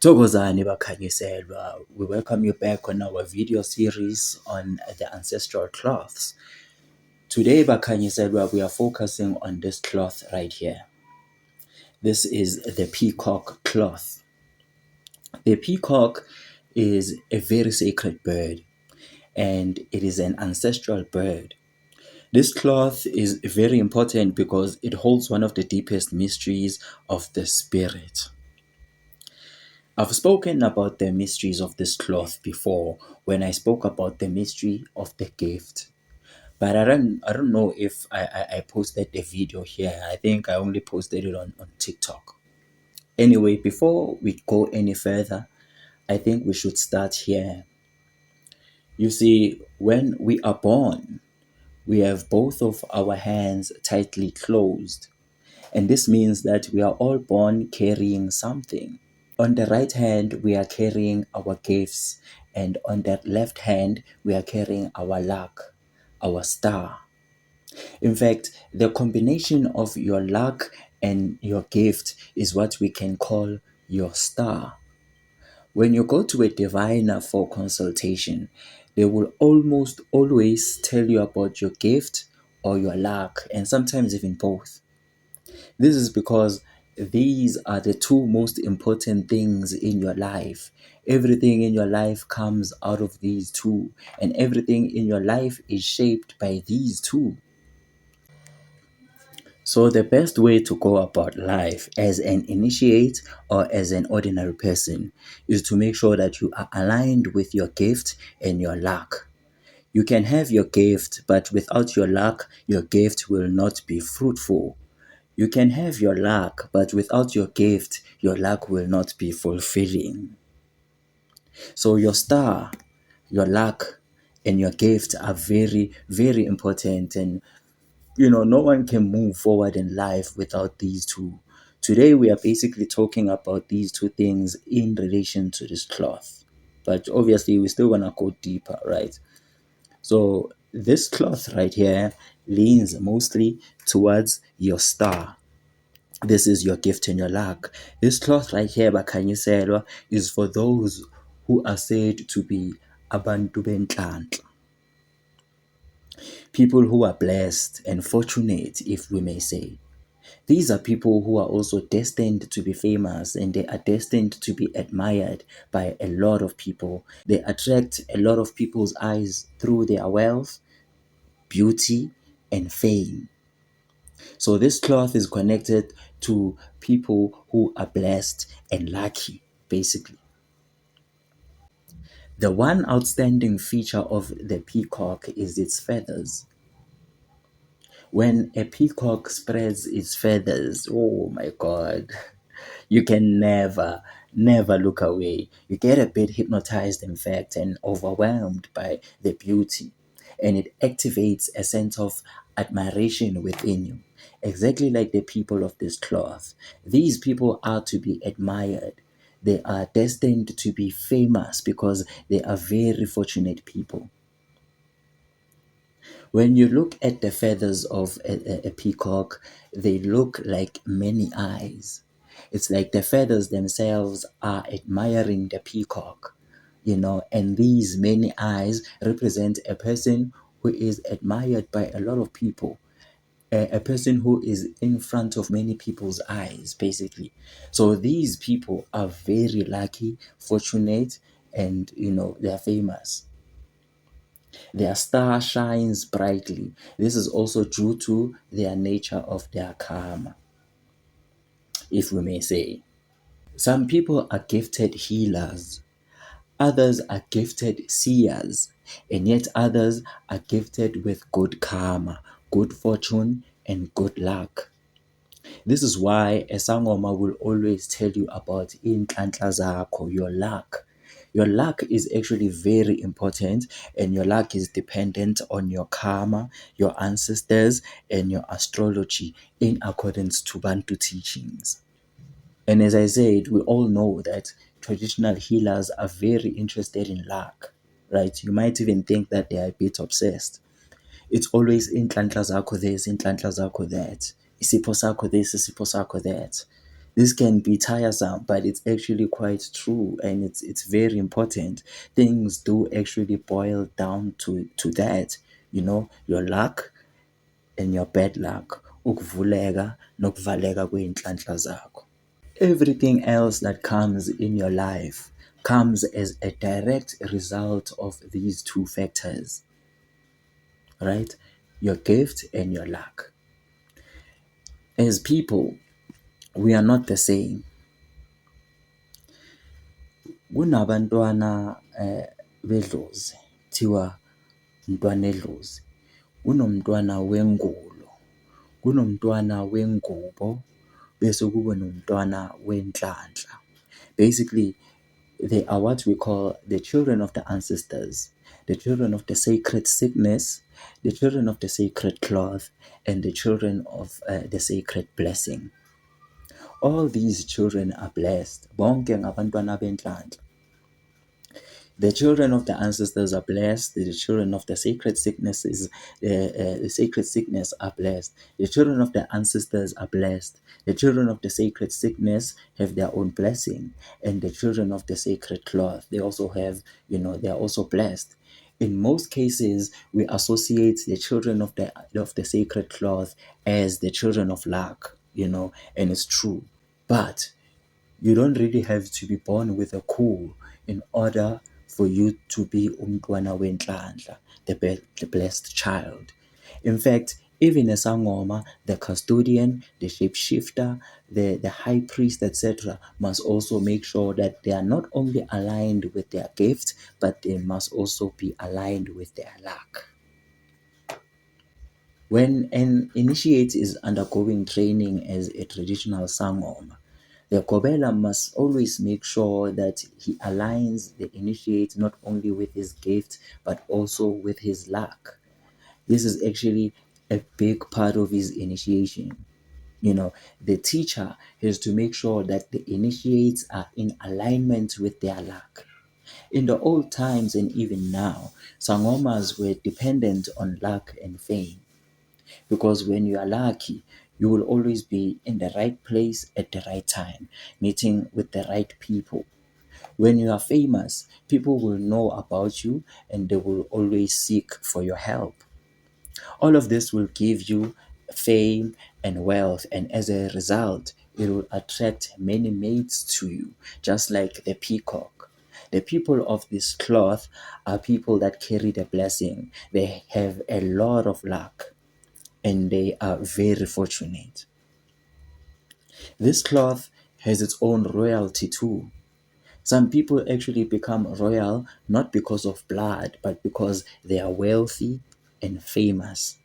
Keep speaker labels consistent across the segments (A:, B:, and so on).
A: Thokozani bakhanyiselwa, we welcome you back on our video series on the ancestral cloths. Today bakhanyiselwa, we are focusing on this cloth right here. This is the peacock cloth. The peacock is a very sacred bird and it is an ancestral bird. This cloth is very important because it holds one of the deepest mysteries of the spirit. I've spoken about the mysteries of this cloth before when I spoke about the mystery of the gift. But I don't know if I posted the video here. I think I only posted it on TikTok. Anyway, before we go any further, I think we should start here. You see, when we are born, we have both of our hands tightly closed. And this means that we are all born carrying something. On the right hand, we are carrying our gifts, and on the left hand, we are carrying our luck, our star. In fact, the combination of your luck and your gift is what we can call your star. When you go to a diviner for consultation, they will almost always tell you about your gift or your luck, and sometimes even both. This is because these are the two most important things in your life. Everything in your life comes out of these two, and everything in your life is shaped by these two. So, the best way to go about life as an initiate or as an ordinary person is to make sure that you are aligned with your gift and your luck. You can have your gift, but without your luck, your gift will not be fruitful. You can have your luck, but without your gift, your luck will not be fulfilling. So, your star, your luck, and your gift are very, very important. And, no one can move forward in life without these two. Today, we are basically talking about these two things in relation to this cloth. But obviously, we're still going to go deeper, right? So, this cloth right here leans mostly towards your star. This is your gift and your luck. This cloth right here, bakhanyiselwa, is for those who are said to be abantu benhlanhla. People who are blessed and fortunate, if we may say. These are people who are also destined to be famous and they are destined to be admired by a lot of people. They attract a lot of people's eyes through their wealth, beauty, and fame. So this cloth is connected to people who are blessed and lucky, basically. The one outstanding feature of the peacock is its feathers. When a peacock spreads its feathers, oh my God, you can never look away. You get a bit hypnotized, in fact, and overwhelmed by the beauty. And it activates a sense of admiration within you. Exactly like the people of this cloth. These people are to be admired. They are destined to be famous because they are very fortunate people. When you look at the feathers of a peacock, they look like many eyes. It's like the feathers themselves are admiring the peacock, and these many eyes represent a person who is admired by a lot of people, a person who is in front of many people's eyes, basically. So these people are very lucky, fortunate, and they're famous. Their star shines brightly. This is also due to their nature of their karma, if we may say. Some people are gifted healers, others are gifted seers, and yet others are gifted with good karma, good fortune, and good luck. This is why a sangoma will always tell you about inhlanhla zakho, your luck. Your luck is actually very important, and your luck is dependent on your karma, your ancestors, and your astrology in accordance to Bantu teachings. And as I said, we all know that traditional healers are very interested in luck, right? You might even think that they are a bit obsessed. It's always inhlanhla zakho this, inhlanhla zakho that. Isipho sakho this, isipho sakho that. This can be tiresome, but it's actually quite true, and it's very important. Things do actually boil down to that, your luck and your bad luck, ukuvuleka nokuvaleka kwey'nhlanhla zakho. Everything else that comes in your life comes as a direct result of these two factors, right? Your gift and your luck. As people, we are not the same. Kunabantwana bedlozi, thiwa umntwana edlozi. Kunomntwana wengulo, kunomntwana wengubo, bese kuba nomntwana wenhlanhla. Basically, they are what we call the children of the ancestors, the children of the sacred sickness, the children of the sacred cloth, and the children of the sacred blessing. All these children are blessed. Bonke ngabantwana benhlanhla. The children of the ancestors are blessed. The children of the sacred sicknesses, the sacred sickness are blessed. The children of the ancestors are blessed. The children of the sacred sickness have their own blessing, and the children of the sacred cloth, they also have, they are also blessed. In most cases, we associate the children of the sacred cloth as the children of luck, and it's true. But you don't really have to be born with a coup in order for you to be umntwana wenhlanhla, the blessed child. In fact, even a sangoma, the custodian, the shapeshifter, the high priest, etc., must also make sure that they are not only aligned with their gift, but they must also be aligned with their luck. When an initiate is undergoing training as a traditional sangoma, the Kobela must always make sure that he aligns the initiate not only with his gift, but also with his luck. This is actually a big part of his initiation. The teacher has to make sure that the initiates are in alignment with their luck. In the old times and even now, sangomas were dependent on luck and fame. Because when you are lucky, you will always be in the right place at the right time, meeting with the right people. When you are famous, people will know about you and they will always seek for your help. All of this will give you fame and wealth, and as a result, it will attract many mates to you, just like the peacock. The people of this cloth are people that carry the blessing. They have a lot of luck and they are very fortunate. This cloth has its own royalty too. Some people actually become royal not because of blood, but because they are wealthy and famous.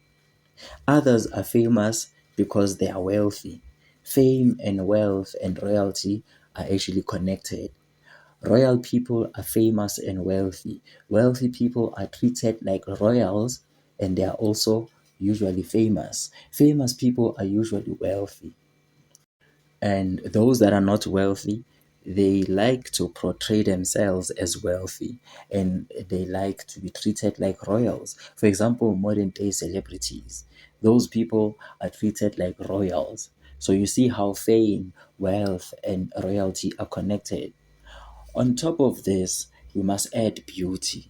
A: Others are famous because they are wealthy. Fame and wealth and royalty are actually connected. Royal people are famous and wealthy. Wealthy people are treated like royals and they are also usually famous. Famous people are usually wealthy. And those that are not wealthy, they like to portray themselves as wealthy and they like to be treated like royals. For example, modern day celebrities, those people are treated like royals. So you see how fame, wealth, and royalty are connected. On top of this, we must add beauty,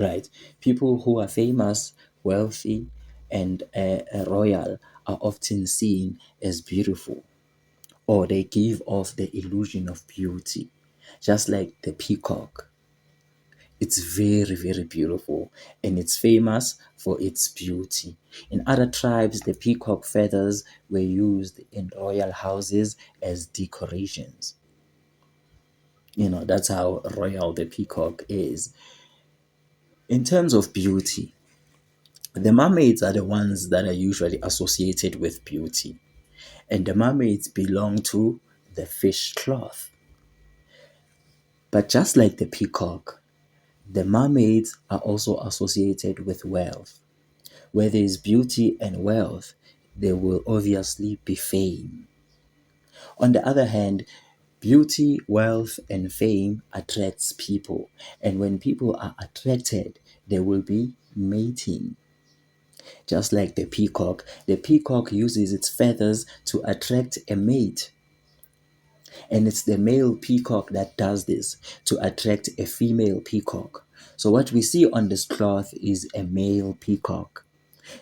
A: right? People who are famous, wealthy, and royal are often seen as beautiful, or they give off the illusion of beauty, just like the peacock. It's very, very beautiful and it's famous for its beauty. In other tribes, the peacock feathers were used in royal houses as decorations. That's how royal the peacock is. In terms of beauty, the mermaids are the ones that are usually associated with beauty, and the mermaids belong to the fish cloth. But just like the peacock, the mermaids are also associated with wealth. Where there is beauty and wealth, there will obviously be fame. On the other hand, beauty, wealth, and fame attracts people. And when people are attracted, there will be mating. Just like the peacock uses its feathers to attract a mate. And it's the male peacock that does this to attract a female peacock. So what we see on this cloth is a male peacock.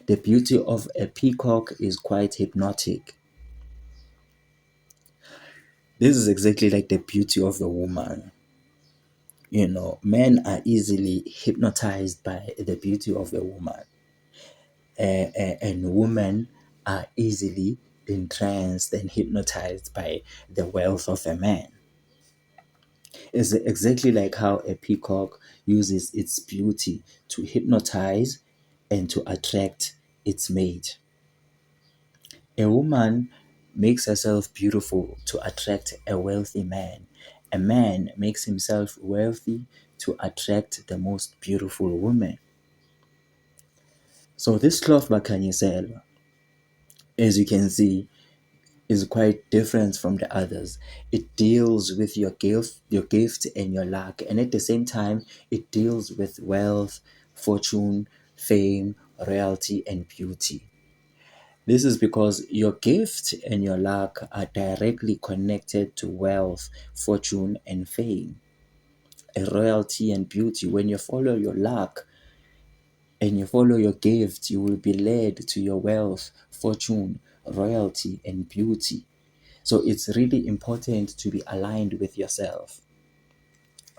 A: The beauty of a peacock is quite hypnotic. This is exactly like the beauty of a woman. Men are easily hypnotized by the beauty of a woman, and women are easily entranced and hypnotized by the wealth of a man. It's exactly like how a peacock uses its beauty to hypnotize and to attract its mate. A woman makes herself beautiful to attract a wealthy man. A man makes himself wealthy to attract the most beautiful woman. So this cloth Bakanyisela, as you can see, is quite different from the others. It deals with your gift and your luck, and at the same time, it deals with wealth, fortune, fame, royalty, and beauty. This is because your gift and your luck are directly connected to wealth, fortune, and fame, and royalty and beauty. When you follow your luck and you follow your gift, you will be led to your wealth, fortune, royalty, and beauty. So it's really important to be aligned with yourself.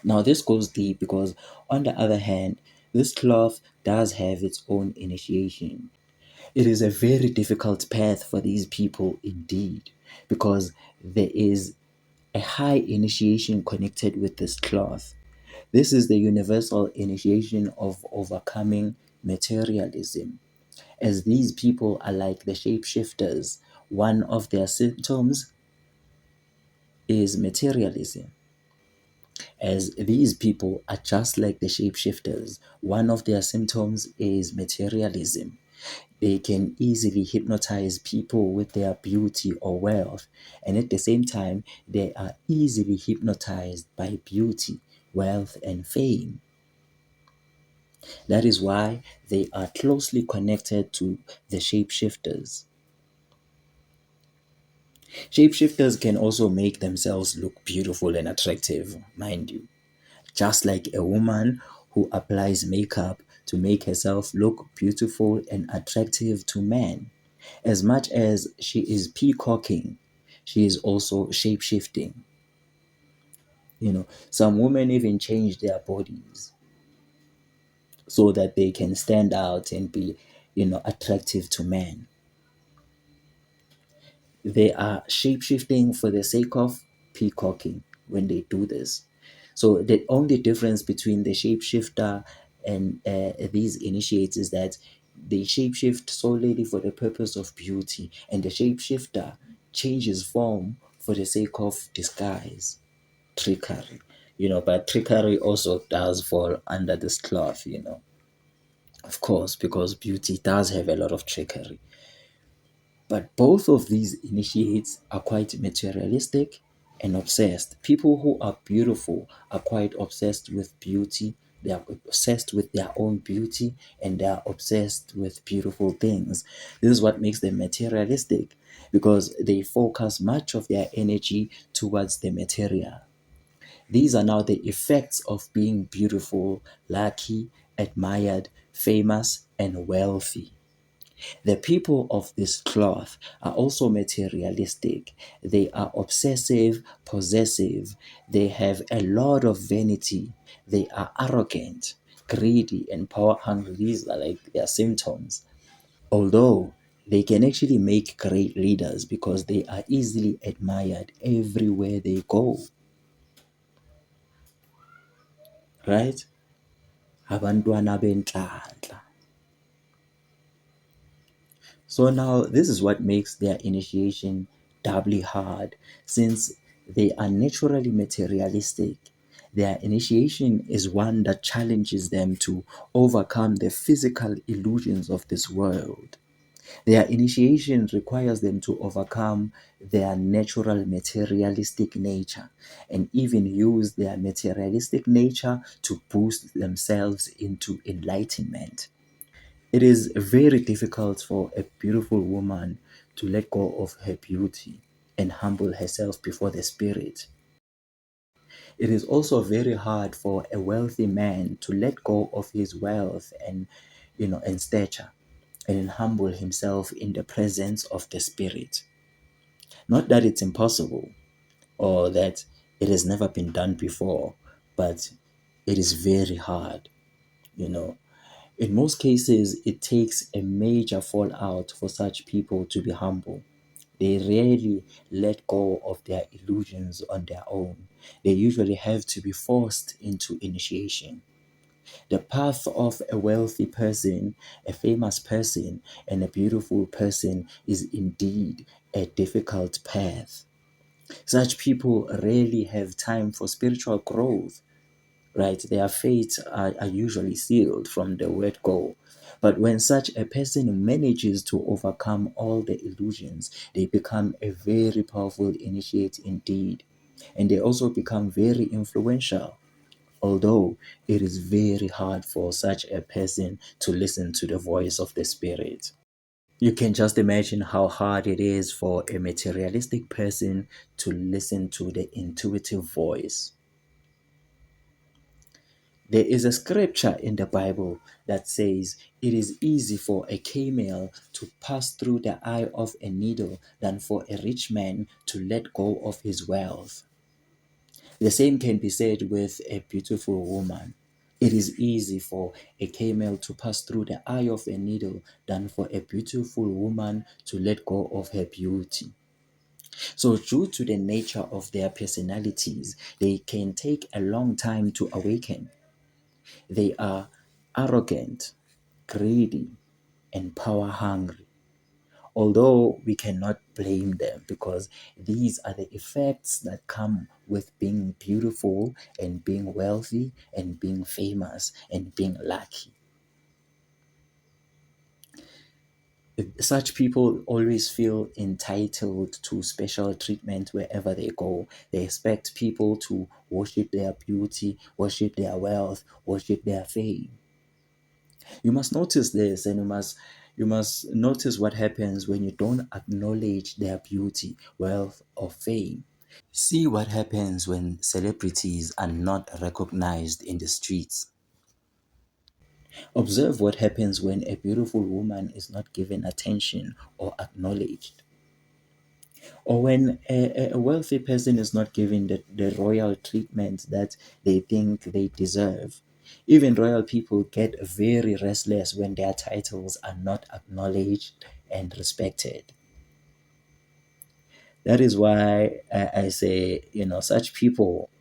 A: Now, this goes deep because, on the other hand, this cloth does have its own initiation. It is a very difficult path for these people indeed, because there is a high initiation connected with this cloth. This is the universal initiation of overcoming materialism. As these people are like the shapeshifters, one of their symptoms is materialism. As these people are just like the shapeshifters, one of their symptoms is materialism. They can easily hypnotize people with their beauty or wealth, and at the same time, they are easily hypnotized by beauty, wealth, and fame. That is why they are closely connected to the shapeshifters. Shapeshifters can also make themselves look beautiful and attractive, mind you, just like a woman who applies makeup to make herself look beautiful and attractive to men. As much as she is peacocking, she is also shape-shifting. Some women even change their bodies so that they can stand out and be, attractive to men. They are shape-shifting for the sake of peacocking when they do this. So the only difference between the shapeshifter and these initiates is that they shapeshift solely for the purpose of beauty, and the shapeshifter changes form for the sake of disguise, trickery. But trickery also does fall under this cloth, of course, because beauty does have a lot of trickery. But both of these initiates are quite materialistic and obsessed. People who are beautiful are quite obsessed with beauty. They are obsessed with their own beauty, and they are obsessed with beautiful things. This is what makes them materialistic, because they focus much of their energy towards the material. These are now the effects of being beautiful, lucky, admired, famous, and wealthy. The people of this cloth are also materialistic. They are obsessive, possessive. They have a lot of vanity. They are arrogant, greedy, and power hungry. These are like their symptoms. Although they can actually make great leaders because they are easily admired everywhere they go. Right? Abantwana benhlanhla. So now this is what makes their initiation doubly hard, since they are naturally materialistic. Their initiation is one that challenges them to overcome the physical illusions of this world. Their initiation requires them to overcome their natural materialistic nature and even use their materialistic nature to boost themselves into enlightenment. It is very difficult for a beautiful woman to let go of her beauty and humble herself before the Spirit. It is also very hard for a wealthy man to let go of his wealth and and stature and humble himself in the presence of the Spirit. Not that it's impossible or that it has never been done before, but it is very hard, you know. In most cases, it takes a major fallout for such people to be humble. They rarely let go of their illusions on their own. They usually have to be forced into initiation. The path of a wealthy person, a famous person, and a beautiful person is indeed a difficult path. Such people rarely have time for spiritual growth, right? Their fates are usually sealed from the word go. But when such a person manages to overcome all the illusions, they become a very powerful initiate indeed. And they also become very influential, although it is very hard for such a person to listen to the voice of the Spirit. You can just imagine how hard it is for a materialistic person to listen to the intuitive voice. There is a scripture in the Bible that says it is easy for a camel to pass through the eye of a needle than for a rich man to let go of his wealth. The same can be said with a beautiful woman. It is easy for a camel to pass through the eye of a needle than for a beautiful woman to let go of her beauty. So, due to the nature of their personalities, they can take a long time to awaken. They are arrogant, greedy, and power hungry. Although we cannot blame them because these are the effects that come with being beautiful and being wealthy and being famous and being lucky. Such people always feel entitled to special treatment wherever they go. They expect people to worship their beauty, worship their wealth, worship their fame. You must notice this, and you must notice what happens when you don't acknowledge their beauty, wealth, or fame. See what happens when celebrities are not recognized in the streets. Observe what happens when a beautiful woman is not given attention or acknowledged. Or when a wealthy person is not given the royal treatment that they think they deserve. Even royal people get very restless when their titles are not acknowledged and respected. That is why I say, such people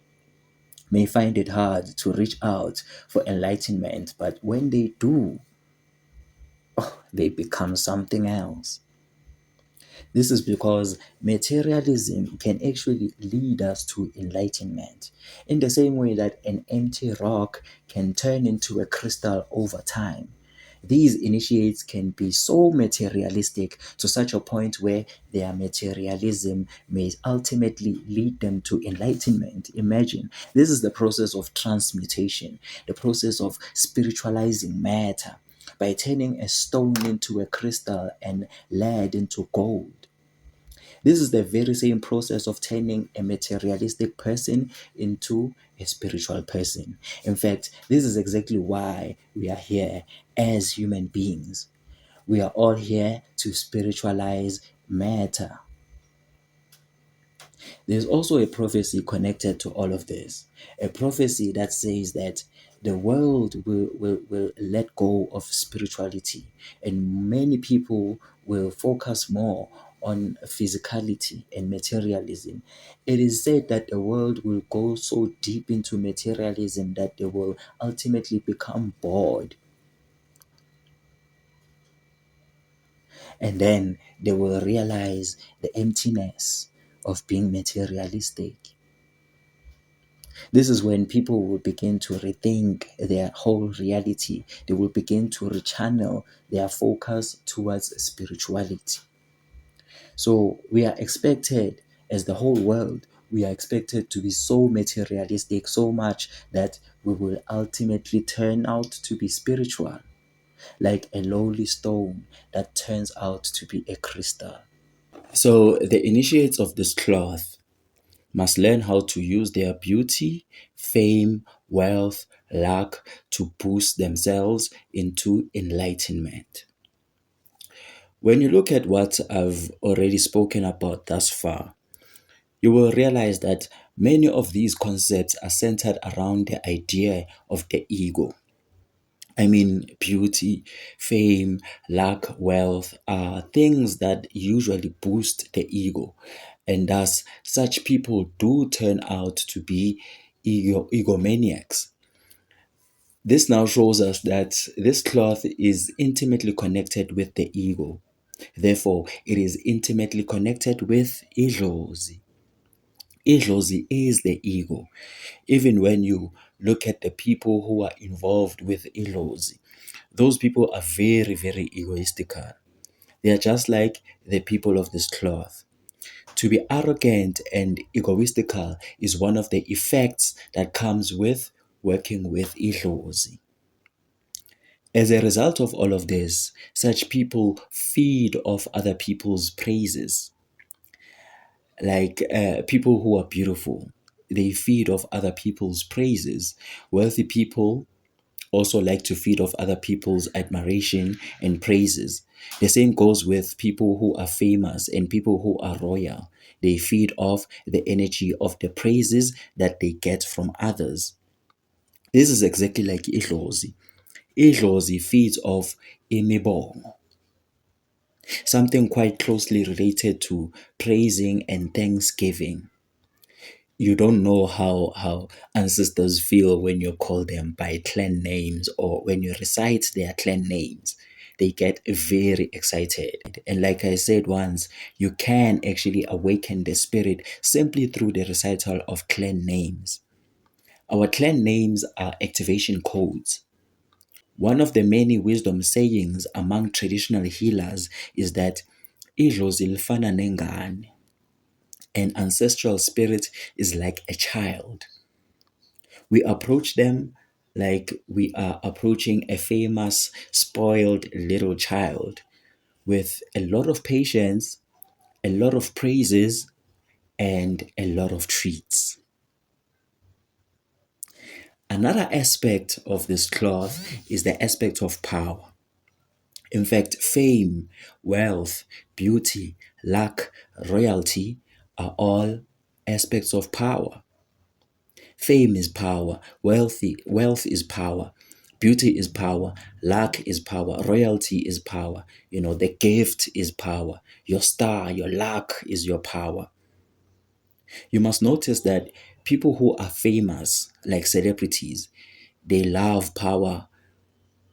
A: may find it hard to reach out for enlightenment, but when they do, they become something else. This is because materialism can actually lead us to enlightenment, in the same way that an empty rock can turn into a crystal over time. These initiates can be so materialistic to such a point where their materialism may ultimately lead them to enlightenment. Imagine, this is the process of transmutation, the process of spiritualizing matter by turning a stone into a crystal and lead into gold. This is the very same process of turning a materialistic person into a spiritual person. In fact, this is exactly why we are here as human beings. We are all here to spiritualize matter. There's also a prophecy connected to all of this, a prophecy that says that the world will let go of spirituality and many people will focus more on physicality and materialism. It is said that the world will go so deep into materialism that they will ultimately become bored, and then they will realize the emptiness of being materialistic. This is when people will begin to rethink their whole reality. They will begin to rechannel their focus towards spirituality. So we are expected, as the whole world, we are expected to be so materialistic, so much that we will ultimately turn out to be spiritual. like a lowly stone that turns out to be a crystal. So the initiates of this cloth must learn how to use their beauty, fame, wealth, luck to boost themselves into enlightenment. When you look at what I've already spoken about thus far, you will realize that many of these concepts are centered around the idea of the ego. I mean, beauty, fame, luck, wealth are things that usually boost the ego. And thus, such people do turn out to be egomaniacs. This now shows us that this cloth is intimately connected with the ego. Therefore, it is intimately connected with idlozi. Idlozi is the ego. Even when you look at the people who are involved with idlozi, those people are very, very egoistical. They are just like the people of this cloth. To be arrogant and egoistical is one of the effects that comes with working with idlozi. As a result of all of this, such people feed off other people's praises. Like people who are beautiful, they feed off other people's praises. Wealthy people also like to feed off other people's admiration and praises. The same goes with people who are famous and people who are royal. They feed off the energy of the praises that they get from others. This is exactly like idlozi. Idlozi feeds off imibongo, something quite closely related to praising and thanksgiving. You don't know how ancestors feel when you call them by clan names or when you recite their clan names. They get very excited. And like I said once, you can actually awaken the spirit simply through the recital of clan names. Our clan names are activation codes. One of the many wisdom sayings among traditional healers is that idlozi lifana nengane. An ancestral spirit is like a child. We approach them like we are approaching a famous, spoiled little child with a lot of patience, a lot of praises, and a lot of treats. Another aspect of this cloth is the aspect of power. In fact, fame, wealth, beauty, luck, royalty are all aspects of power. Fame is power, wealth is power, beauty is power, luck is power, royalty is power. The gift is power. Your star, your luck is your power. You must notice that people who are famous, like celebrities, they love power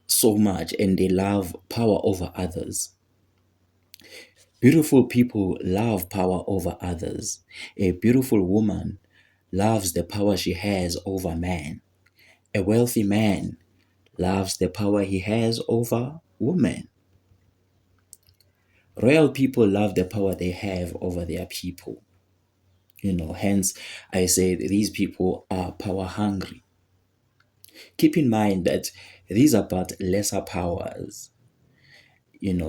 A: so much and they love power over others. Beautiful people love power over others. A beautiful woman loves the power she has over man. A wealthy man loves the power he has over women. Royal people love the power they have over their people. Hence I say that these people are power hungry. Keep in mind that these are but lesser powers.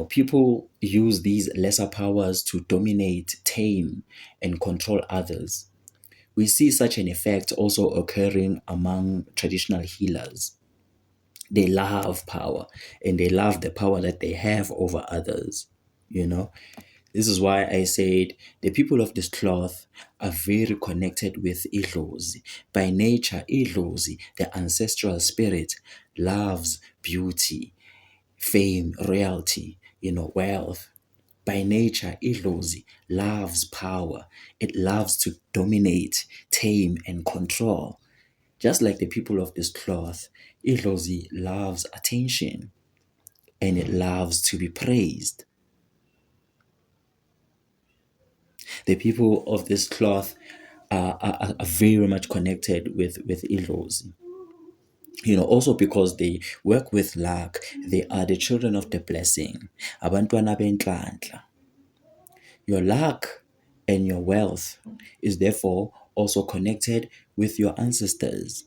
A: People use these lesser powers to dominate, tame, and control others. We see such an effect also occurring among traditional healers. They love power and they love the power that they have over others. You know, this is why I said the people of this cloth are very connected with idlozi. By nature, idlozi, the ancestral spirit, loves beauty, fame, royalty, wealth. By nature, idlozi loves power. It loves to dominate, tame, and control. Just like the people of this cloth, idlozi loves attention and it loves to be praised. The people of this cloth are very much connected with idlozi. Also because they work with luck, they are the children of the blessing. Abantwana benhlanhla. Your luck and your wealth is therefore also connected with your ancestors.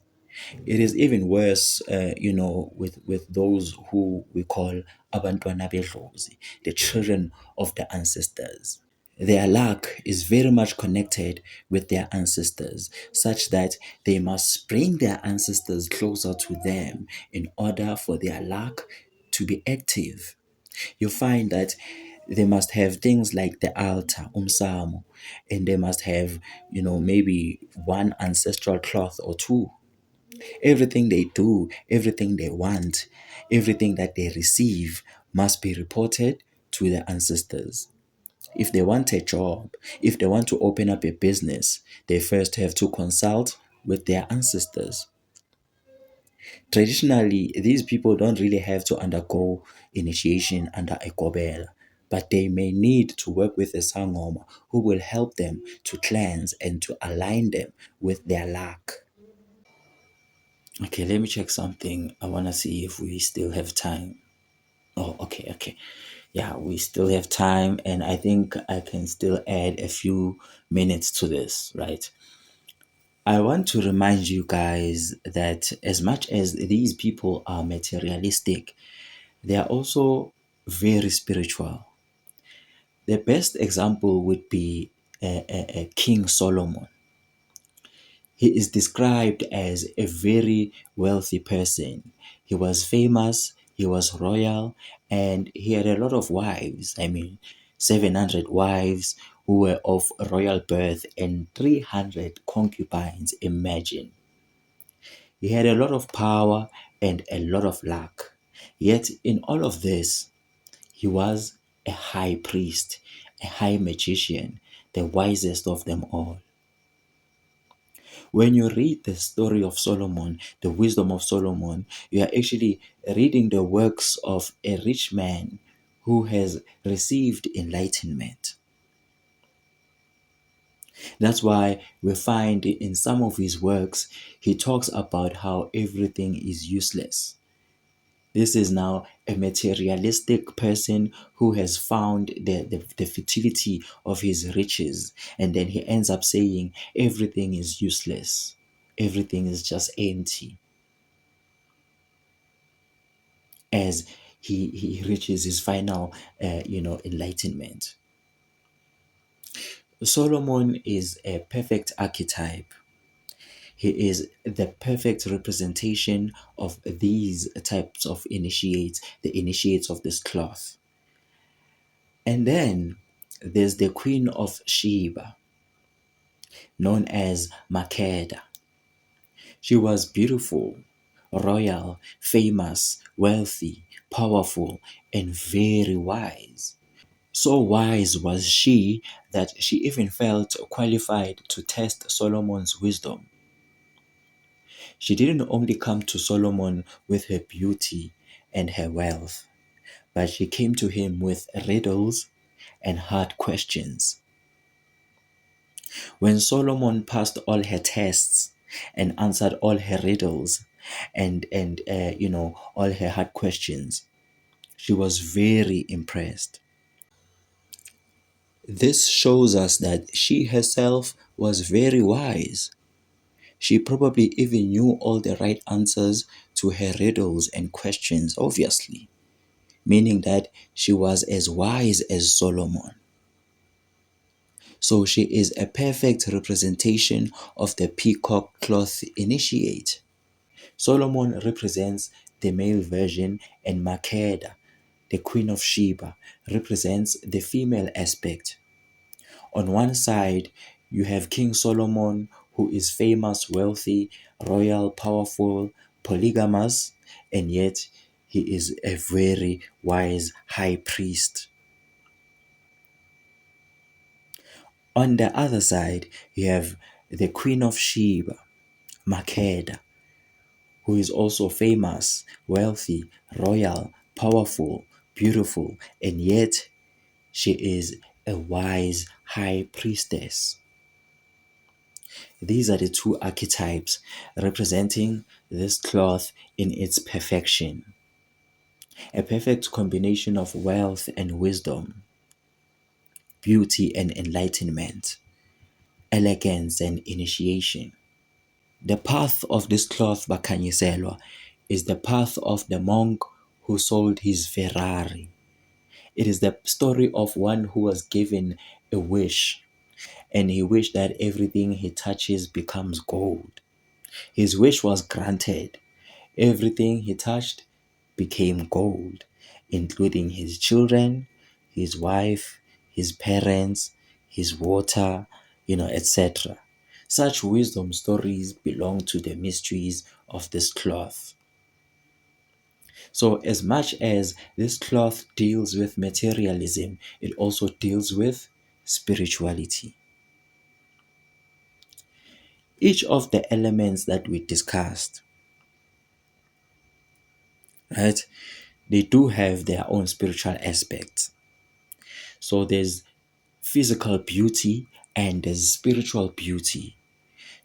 A: It is even worse, with those who we call abantwana bedlozi, the children of the ancestors. Their luck is very much connected with their ancestors, such that they must bring their ancestors closer to them in order for their luck to be active. You find that they must have things like the altar, umsamo, and they must have, maybe one ancestral cloth or two. Everything they do, everything they want, everything that they receive must be reported to their ancestors. If they want a job, if they want to open up a business, they first have to consult with their ancestors. Traditionally, these people don't really have to undergo initiation under a kobela, but they may need to work with a sangoma who will help them to cleanse and to align them with their luck. Okay, let me check something. I want to see if we still have time. Oh, okay, okay. Yeah, we still have time, and I think I can still add a few minutes to this, right? I want to remind you guys that as much as these people are materialistic, they are also very spiritual. The best example would be King Solomon. He is described as a very wealthy person. He was famous, he was royal, and he had a lot of wives. I mean, 700 wives who were of royal birth and 300 concubines. Imagine. He had a lot of power and a lot of luck. Yet, in all of this, he was a high priest, a high magician, the wisest of them all. When you read the story of Solomon, the wisdom of Solomon, you are actually reading the works of a rich man who has received enlightenment. That's why we find in some of his works, he talks about how everything is useless. This is now a materialistic person who has found the futility of his riches. And then he ends up saying everything is useless. Everything is just empty as he reaches his final, enlightenment. Solomon is a perfect archetype. He is the perfect representation of these types of initiates, the initiates of this cloth. And then there's the Queen of Sheba, known as Makeda. She was beautiful, royal, famous, wealthy, powerful, and very wise. So wise was she that she even felt qualified to test Solomon's wisdom. She didn't only come to Solomon with her beauty and her wealth, but she came to him with riddles and hard questions. When Solomon passed all her tests and answered all her riddles and all her hard questions, she was very impressed. This shows us that she herself was very wise. She probably even knew all the right answers to her riddles and questions, obviously, meaning that she was as wise as Solomon. So she is a perfect representation of the peacock cloth initiate. Solomon represents the male version, and Makeda, the Queen of Sheba, represents the female aspect. On one side, you have King Solomon, who is famous, wealthy, royal, powerful, polygamous, and yet he is a very wise high priest. On the other side, you have the Queen of Sheba, Makeda, who is also famous, wealthy, royal, powerful, beautiful, and yet she is a wise high priestess. These are the two archetypes representing this cloth in its perfection. A perfect combination of wealth and wisdom, beauty and enlightenment, elegance and initiation. The path of this cloth, Bakhanyiselwa, is the path of the monk who sold his Ferrari. It is the story of one who was given a wish, and he wished that everything he touches becomes gold. His wish was granted. Everything he touched became gold, including his children, his wife, his parents, his water, etc. Such wisdom stories belong to the mysteries of this cloth. So, as much as this cloth deals with materialism, it also deals with spirituality. Each of the elements that we discussed, right, they do have their own spiritual aspects. So, there's physical beauty and there's spiritual beauty,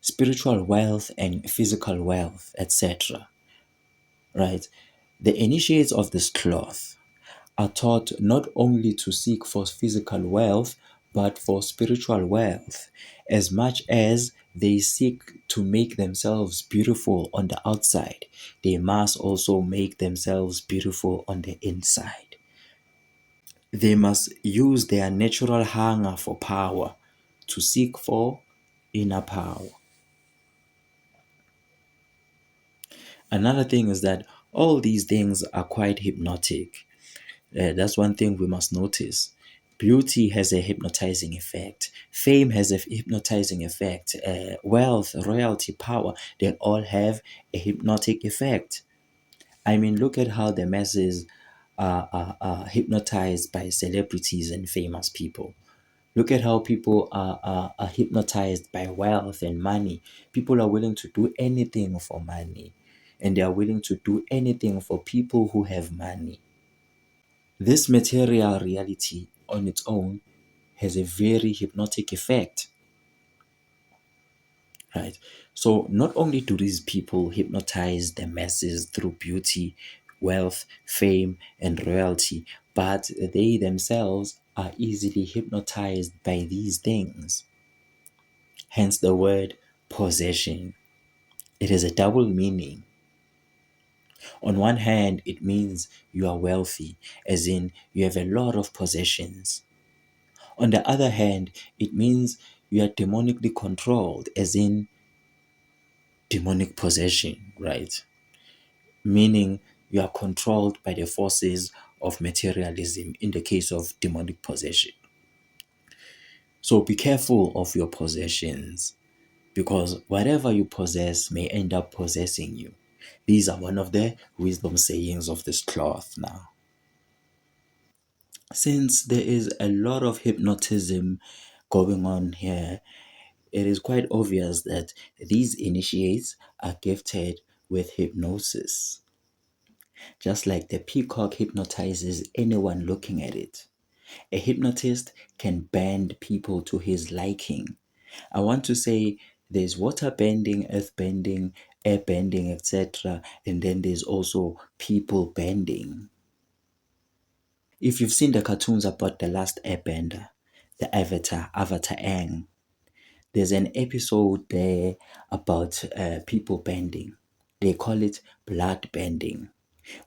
A: spiritual wealth and physical wealth, etc. Right? The initiates of this cloth are taught not only to seek for physical wealth, but for spiritual wealth, as much as they seek to make themselves beautiful on the outside, they must also make themselves beautiful on the inside. They must use their natural hunger for power to seek for inner power. Another thing is that all these things are quite hypnotic. That's one thing we must notice. Beauty has a hypnotizing effect. Fame has a hypnotizing effect. Wealth, royalty, power, they all have a hypnotic effect. I mean, look at how the masses are hypnotized by celebrities and famous people. Look at how people are hypnotized by wealth and money. People are willing to do anything for money, and they are willing to do anything for people who have money. This material reality on its own has a very hypnotic effect, right? So not only do these people hypnotize the masses through beauty, wealth, fame, and royalty, but they themselves are easily hypnotized by these things. Hence the word possession. It has a double meaning. On one hand, it means you are wealthy, as in you have a lot of possessions. On the other hand, it means you are demonically controlled, as in demonic possession, right? Meaning you are controlled by the forces of materialism in the case of demonic possession. So be careful of your possessions, because whatever you possess may end up possessing you. These are one of the wisdom sayings of this cloth now. Since there is a lot of hypnotism going on here, it is quite obvious that these initiates are gifted with hypnosis. Just like the peacock hypnotizes anyone looking at it, a hypnotist can bend people to his liking. I want to say there's water bending, earth bending, air bending, etc. And then there's also people bending. If you've seen the cartoons about The Last Airbender, the Avatar Aang, there's an episode there about people bending. They call it blood bending,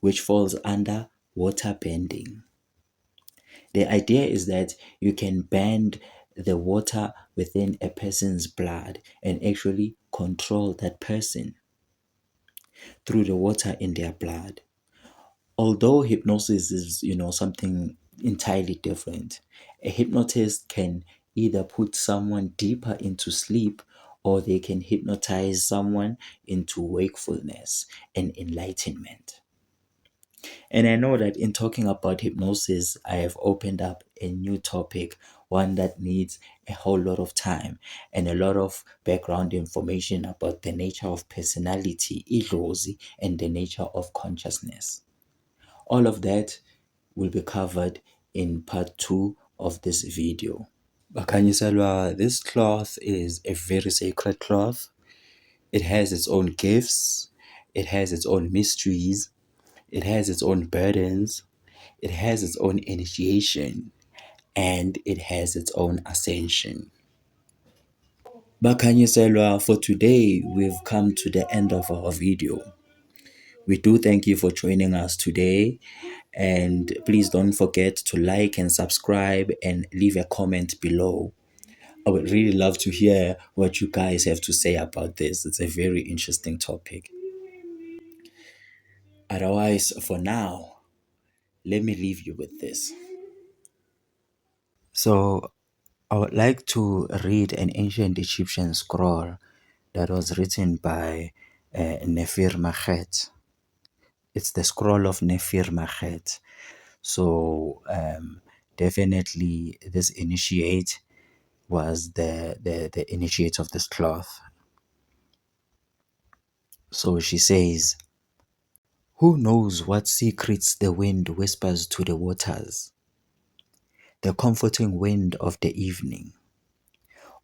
A: which falls under water bending. The idea is that you can bend the water within a person's blood and actually control that person through the water in their blood. Although hypnosis is, something entirely different, a hypnotist can either put someone deeper into sleep, or they can hypnotize someone into wakefulness and enlightenment. And I know that in talking about hypnosis, I have opened up a new topic, one that needs a whole lot of time and a lot of background information about the nature of personality, idlozi, and the nature of consciousness. All of that will be covered in part 2 of this video. Bakhanyiselwa, this cloth is a very sacred cloth. It has its own gifts, it has its own mysteries, it has its own burdens, it has its own initiation, and it has its own ascension. Bakhanyiselwa, for today, we've come to the end of our video. We do thank you for joining us today. And please don't forget to like and subscribe and leave a comment below. I would really love to hear what you guys have to say about this. It's a very interesting topic. Otherwise, for now, let me leave you with this. So, I would like to read an ancient Egyptian scroll that was written by Nefer Machet. It's the scroll of Nefer Machet. So, definitely, this initiate was the initiate of this cloth. So she says, "Who knows what secrets the wind whispers to the waters, the comforting wind of the evening,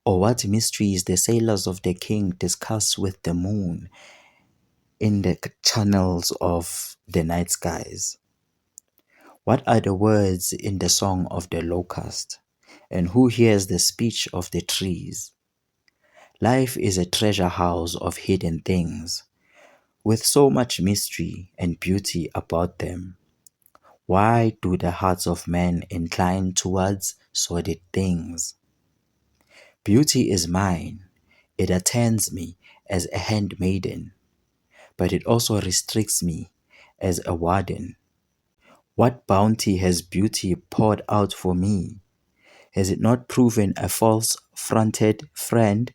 A: or what mysteries the sailors of the king discuss with the moon in the channels of the night skies? What are the words in the song of the locust, and who hears the speech of the trees? Life is a treasure house of hidden things, with so much mystery and beauty about them. Why do the hearts of men incline towards sordid things? Beauty is mine, it attends me as a handmaiden, but it also restricts me as a warden. What bounty has beauty poured out for me? Has it not proven a false fronted friend,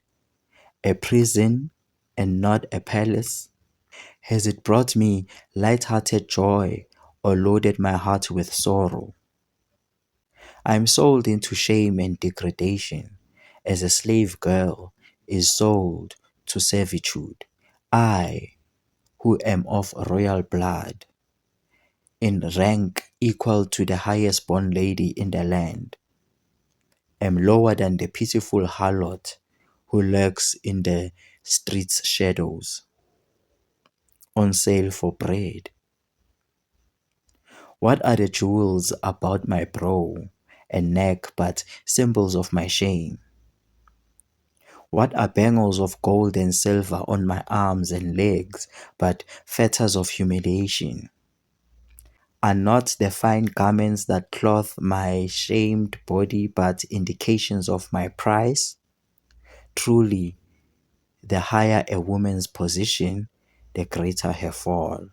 A: a prison and not a palace? Has it brought me light-hearted joy or loaded my heart with sorrow? I am sold into shame and degradation, as a slave girl is sold to servitude. I, who am of royal blood, in rank equal to the highest born lady in the land, am lower than the pitiful harlot who lurks in the street's shadows, on sale for bread. What are the jewels about my brow and neck but symbols of my shame? What are bangles of gold and silver on my arms and legs but fetters of humiliation? Are not the fine garments that clothe my shamed body but indications of my price? Truly, the higher a woman's position, the greater her fall.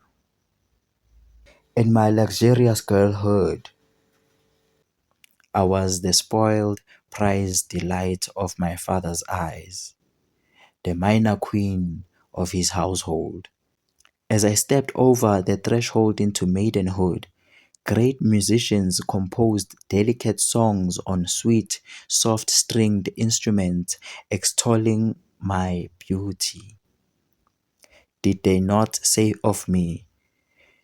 A: In my luxurious girlhood, I was the spoiled, prized delight of my father's eyes, the minor queen of his household. As I stepped over the threshold into maidenhood, great musicians composed delicate songs on sweet, soft-stringed instruments, extolling my beauty. Did they not say of me,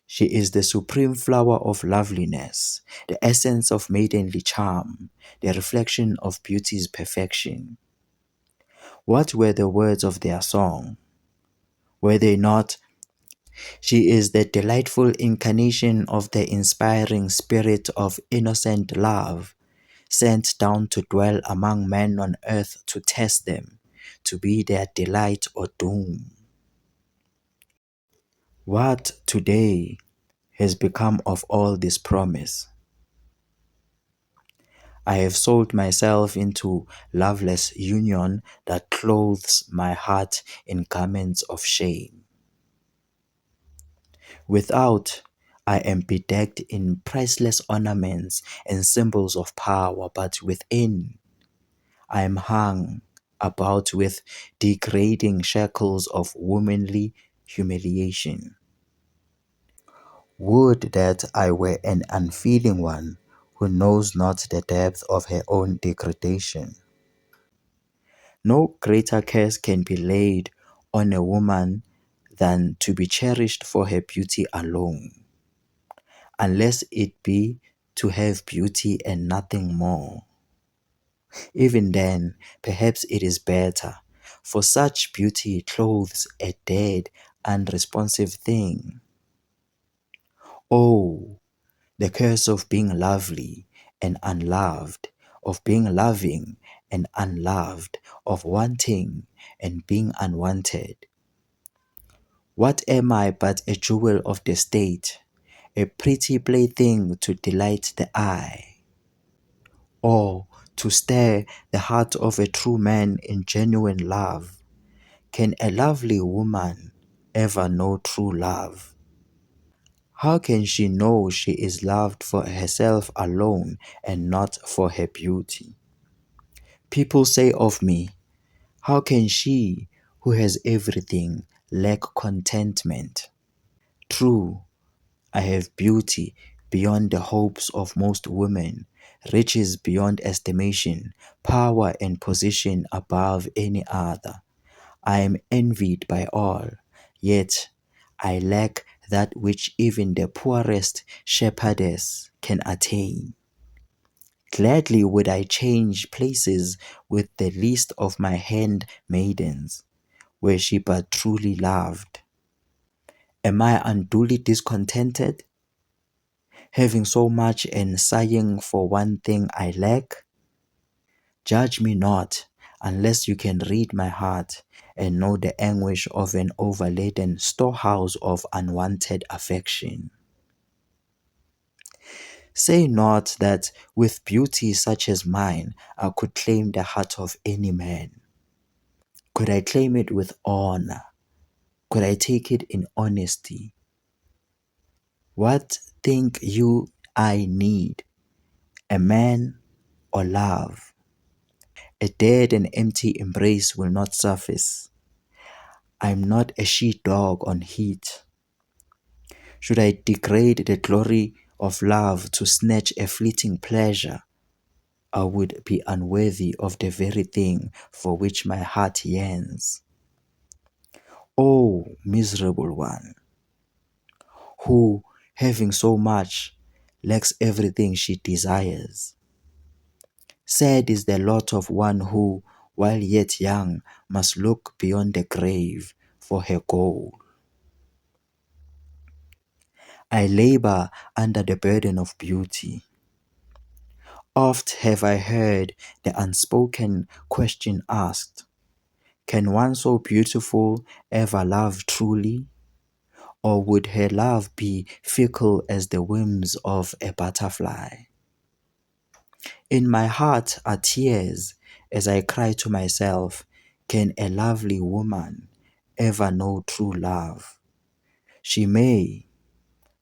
A: "She is the supreme flower of loveliness, the essence of maidenly charm, the reflection of beauty's perfection"? What were the words of their song? Were they not, "She is the delightful incarnation of the inspiring spirit of innocent love, sent down to dwell among men on earth to test them, to be their delight or doom"? What today has become of all this promise? I have sold myself into loveless union that clothes my heart in garments of shame. Without, I am bedecked in priceless ornaments and symbols of power, but within, I am hung about with degrading shackles of womanly humiliation. Would that I were an unfeeling one who knows not the depth of her own degradation. No greater curse can be laid on a woman than to be cherished for her beauty alone, unless it be to have beauty and nothing more. Even then, perhaps it is better, for such beauty clothes a dead, unresponsive thing. Oh, the curse of being lovely and unloved, of being loving and unloved, of wanting and being unwanted. What am I but a jewel of the state, a pretty plaything to delight the eye, or to stir the heart of a true man in genuine love? Can a lovely woman ever know true love? How can she know she is loved for herself alone and not for her beauty? People say of me, how can she who has everything lack contentment? True, I have beauty beyond the hopes of most women, riches beyond estimation, power and position above any other. I am envied by all, yet I lack that which even the poorest shepherdess can attain. Gladly would I change places with the least of my handmaidens, were she but truly loved. Am I unduly discontented, having so much and sighing for one thing I lack? Judge me not, unless you can read my heart and know the anguish of an overladen storehouse of unwanted affection. Say not that with beauty such as mine I could claim the heart of any man. Could I claim it with honor? Could I take it in honesty? What think you I need? A man or love? A dead and empty embrace will not suffice. I am not a sheepdog on heat. Should I degrade the glory of love to snatch a fleeting pleasure, I would be unworthy of the very thing for which my heart yearns. O miserable one, who, having so much, lacks everything she desires. Sad is the lot of one who, while yet young, must look beyond the grave for her goal. I labor under the burden of beauty. Oft have I heard the unspoken question asked, can one so beautiful ever love truly? Or would her love be fickle as the whims of a butterfly? In my heart are tears as I cry to myself, can a lovely woman ever know true love? She may,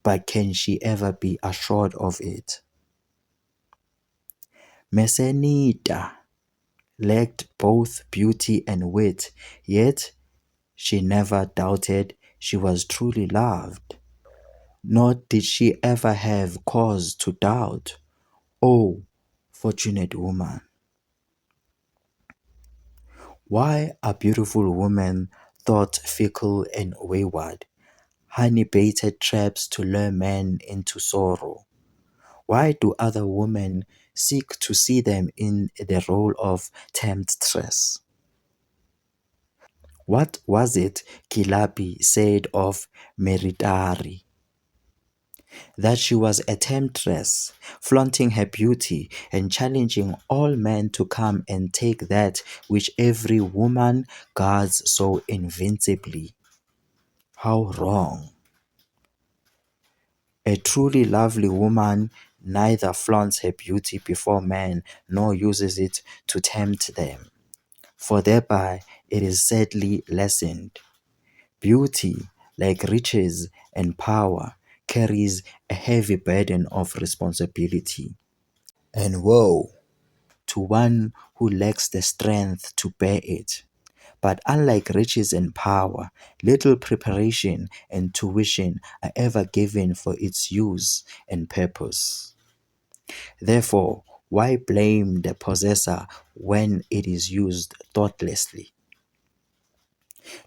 A: but can she ever be assured of it? Messenita lacked both beauty and wit, yet she never doubted she was truly loved, nor did she ever have cause to doubt. O fortunate woman! Why are beautiful women thought fickle and wayward, honey-baited traps to lure men into sorrow? Why do other women seek to see them in the role of temptress? What was it Kilabi said of Meritari? That she was a temptress, flaunting her beauty and challenging all men to come and take that which every woman guards so invincibly. How wrong! A truly lovely woman neither flaunts her beauty before men nor uses it to tempt them, for thereby it is sadly lessened. Beauty, like riches and power, carries a heavy burden of responsibility. And woe to one who lacks the strength to bear it. But unlike riches and power, little preparation and tuition are ever given for its use and purpose. Therefore, why blame the possessor when it is used thoughtlessly?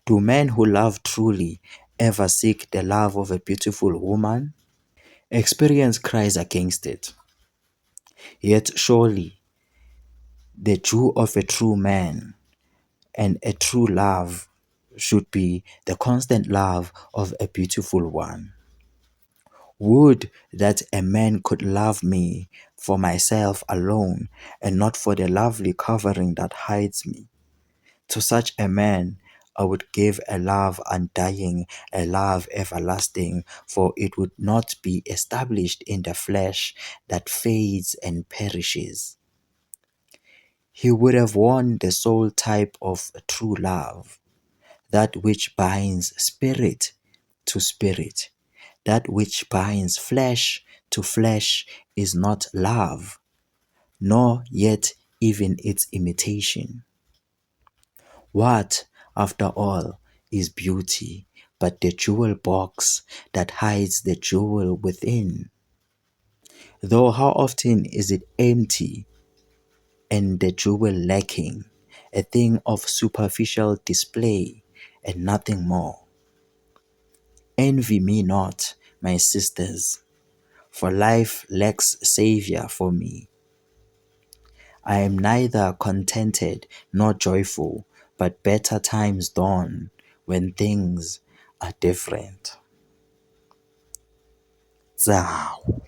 A: Do men who love truly ever seek the love of a beautiful woman? Experience cries against it. Yet surely the due of a true man and a true love should be the constant love of a beautiful one. Would that a man could love me for myself alone and not for the lovely covering that hides me. To such a man, I would give a love undying, a love everlasting, for it would not be established in the flesh that fades and perishes. He would have worn the sole type of true love, that which binds spirit to spirit. That which binds flesh to flesh is not love, nor yet even its imitation. What, after all, is beauty but the jewel box that hides the jewel within? Though how often is it empty and the jewel lacking, a thing of superficial display and nothing more? Envy me not, my sisters, for life lacks Saviour for me. I am neither contented nor joyful, but better times dawn when things are different. Zao.